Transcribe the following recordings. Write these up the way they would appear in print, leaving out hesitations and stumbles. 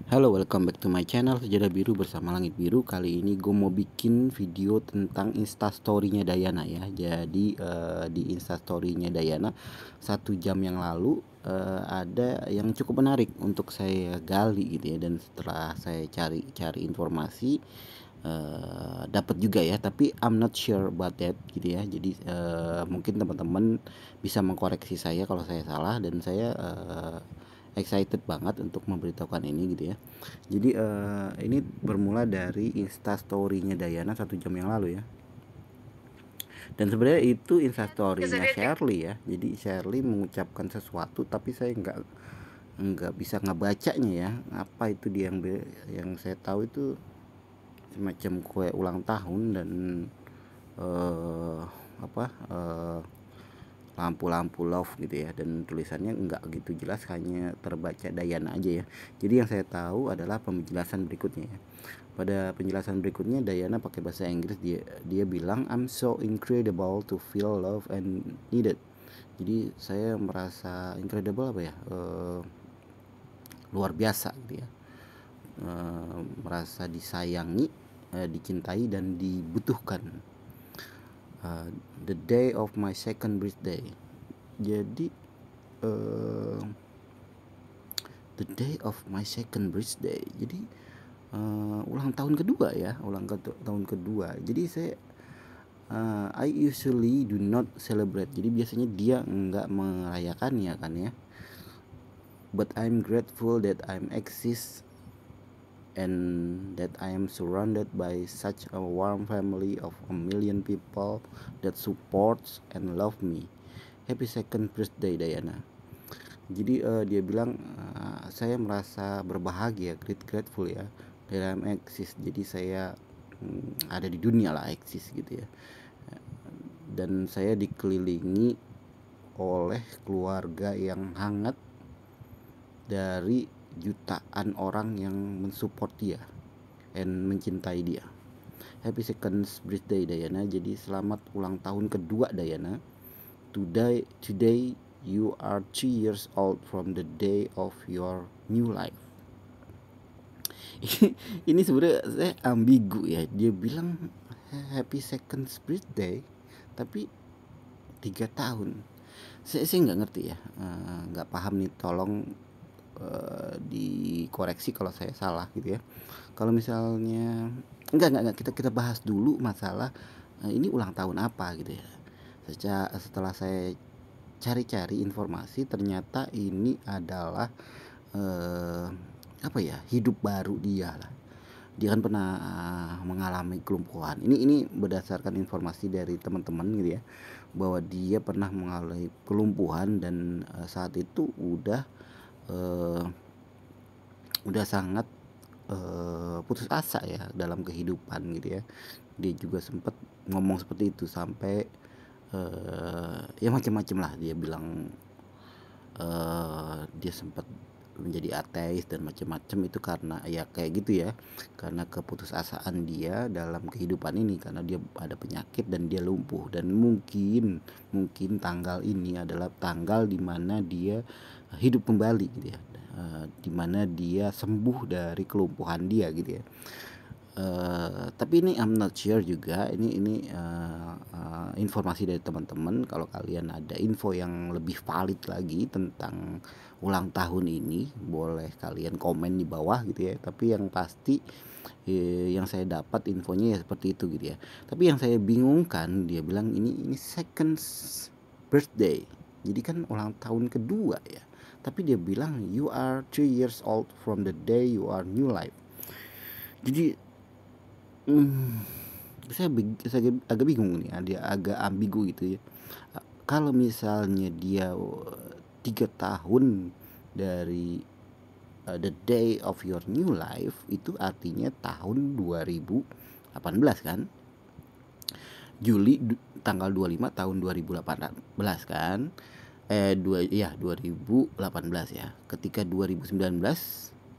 Halo, welcome back to my channel Sejarah Biru bersama Langit Biru. Kali ini gue mau bikin video tentang instastorynya Dayana ya. Jadi di instastorynya Dayana 1 jam yang lalu ada yang cukup menarik untuk saya gali gitu ya. Dan setelah saya cari informasi, dapat juga ya, tapi I'm not sure about that gitu ya. Jadi mungkin teman-teman bisa mengkoreksi saya kalau saya salah, dan saya excited banget untuk memberitahukan ini gitu ya. Jadi ini bermula dari instastorynya Dayana 1 jam yang lalu ya. Dan sebenarnya itu instastorynya Shirley ya. Jadi Shirley mengucapkan sesuatu, tapi saya nggak bisa ngebacanya ya. Apa itu dia yang saya tahu itu semacam kue ulang tahun dan apa lampu-lampu love gitu ya, dan tulisannya enggak gitu jelas, hanya terbaca Dayana aja ya. Jadi yang saya tahu adalah penjelasan berikutnya ya. Pada penjelasan berikutnya Dayana pakai bahasa Inggris, dia bilang I'm so incredible to feel love and needed. Jadi saya merasa incredible apa ya, luar biasa gitu ya, merasa disayangi, dicintai dan dibutuhkan. The day of my second birthday. Jadi the day of my second birthday. Jadi ulang tahun kedua ya, tahun kedua. Jadi saya I usually do not celebrate. Jadi biasanya dia enggak merayakannya kan ya. But I'm grateful that I'm exist and that I am surrounded by such a warm family of a million people that supports and love me. Happy second birthday Dayana. Jadi dia bilang saya merasa berbahagia, grateful ya, that I'm exist. Jadi saya ada di dunia lah, eksis gitu ya. Dan saya dikelilingi oleh keluarga yang hangat dari jutaan orang yang mensupport dia and mencintai dia. Happy second birthday Dayana. Jadi selamat ulang tahun kedua Dayana. Today you are 3 years old from the day of your new life. Ini sebenarnya saya ambigu ya. Dia bilang happy second birthday, tapi 3 tahun. Saya nggak ngerti ya, nggak paham nih. Tolong dikoreksi kalau saya salah gitu ya. Kalau misalnya enggak, kita bahas dulu masalah ini ulang tahun apa gitu ya. Setelah saya cari-cari informasi, ternyata ini adalah apa ya, hidup baru dia lah. Dia kan pernah mengalami kelumpuhan. Ini berdasarkan informasi dari teman-teman gitu ya, bahwa dia pernah mengalami kelumpuhan dan saat itu udah sangat putus asa ya dalam kehidupan gitu ya. Dia juga sempat ngomong seperti itu, sampai ya macam-macam lah dia bilang. Dia sempat menjadi ateis dan macam-macam, itu karena ya kayak gitu ya, karena keputusasaan dia dalam kehidupan ini, karena dia ada penyakit dan dia lumpuh. Dan mungkin tanggal ini adalah tanggal dimana dia hidup kembali gitu ya, dimana dia sembuh dari kelumpuhan dia gitu ya. Tapi ini I'm not sure juga, ini informasi dari teman-teman. Kalau kalian ada info yang lebih valid lagi tentang ulang tahun ini, boleh kalian komen di bawah gitu ya. Tapi yang pasti yang saya dapat infonya ya seperti itu gitu ya. Tapi yang saya bingungkan, dia bilang ini second birthday, jadi kan ulang tahun kedua ya. Tapi dia bilang you are 3 years old from the day you are new life. Jadi saya agak bingung nih, dia agak ambigu gitu ya. Kalau misalnya dia 3 tahun dari the day of your new life, itu artinya tahun 2018 kan, Juli tanggal 25 tahun 2018 kan, 2018 ya. Ketika 2019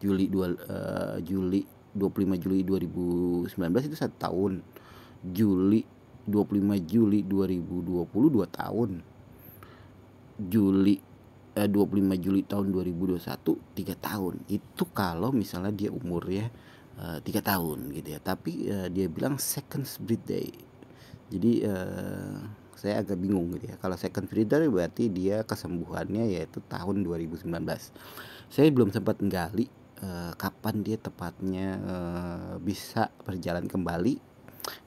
Juli 25 Juli 2019 itu 1 tahun. 25 Juli 2020 2 tahun. Juli 25 Juli tahun 2021 3 tahun. Itu kalau misalnya dia umurnya 3 tahun gitu ya. Tapi dia bilang second birthday. Jadi saya agak bingung gitu ya. Kalau second birthday berarti dia kesembuhannya yaitu tahun 2019. Saya belum sempat menggali kapan dia tepatnya bisa berjalan kembali.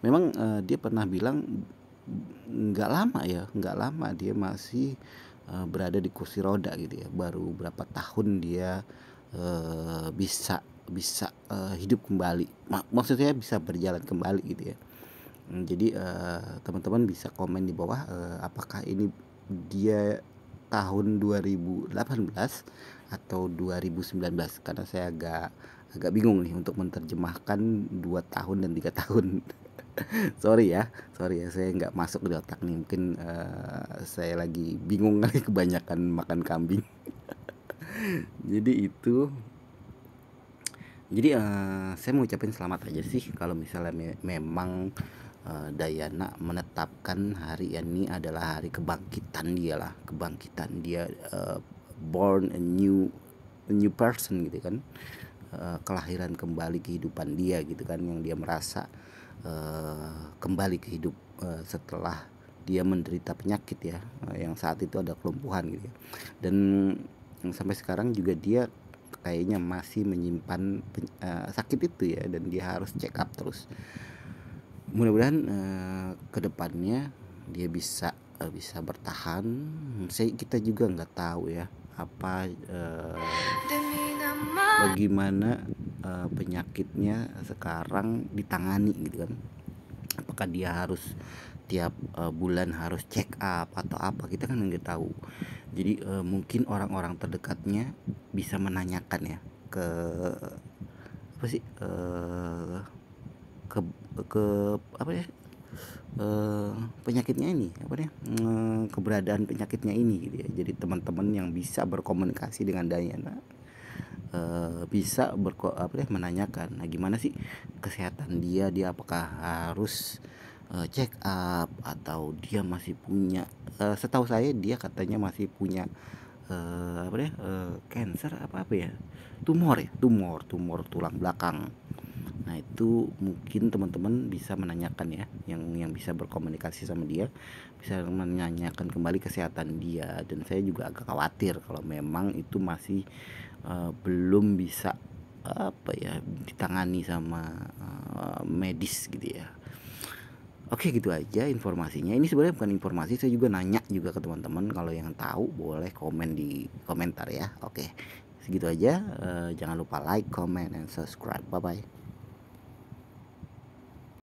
Memang dia pernah bilang nggak lama dia masih berada di kursi roda gitu ya. Baru berapa tahun dia bisa bisa hidup kembali. Maksudnya bisa berjalan kembali gitu ya. Jadi teman-teman bisa komen di bawah apakah ini dia tahun 2018 atau 2019, karena saya agak bingung nih untuk menerjemahkan 2 tahun dan 3 tahun. Sorry ya saya nggak masuk di otak nih, mungkin saya lagi bingung kali kebanyakan makan kambing. Jadi itu saya mau ucapin selamat aja sih kalau misalnya memang Dayana menetapkan hari ini adalah hari kebangkitan dia, born a new person gitu kan, kelahiran kembali kehidupan dia gitu kan, yang dia merasa kembali ke hidup setelah dia menderita penyakit ya, yang saat itu ada kelumpuhan gitu ya. Dan sampai sekarang juga dia kayaknya masih menyimpan sakit itu ya, dan dia harus check up terus. Mudah-mudahan kedepannya dia bisa bertahan. Kita juga nggak tahu ya apa bagaimana penyakitnya sekarang ditangani gitu kan. Apakah dia harus tiap bulan harus check up atau apa, kita kan nggak tahu. Jadi mungkin orang-orang terdekatnya bisa menanyakan ya ke apa sih ke apa ya, penyakitnya ini apa ya, keberadaan penyakitnya ini gitu ya. Jadi teman-teman yang bisa berkomunikasi dengan Dayana bisa menanyakan, nah gimana sih kesehatan dia apakah harus check up atau dia masih punya, setahu saya dia katanya masih punya cancer apa ya, tumor tulang belakang. Nah itu mungkin teman-teman bisa menanyakan ya, yang bisa berkomunikasi sama dia bisa menanyakan kembali kesehatan dia. Dan saya juga agak khawatir kalau memang itu masih belum bisa ditangani sama medis gitu ya. Oke, gitu aja informasinya. Ini sebenarnya bukan informasi, saya juga nanya juga ke teman-teman. Kalau yang tahu boleh komen di komentar ya. Oke, segitu aja. Jangan lupa like, comment, and subscribe. Bye bye.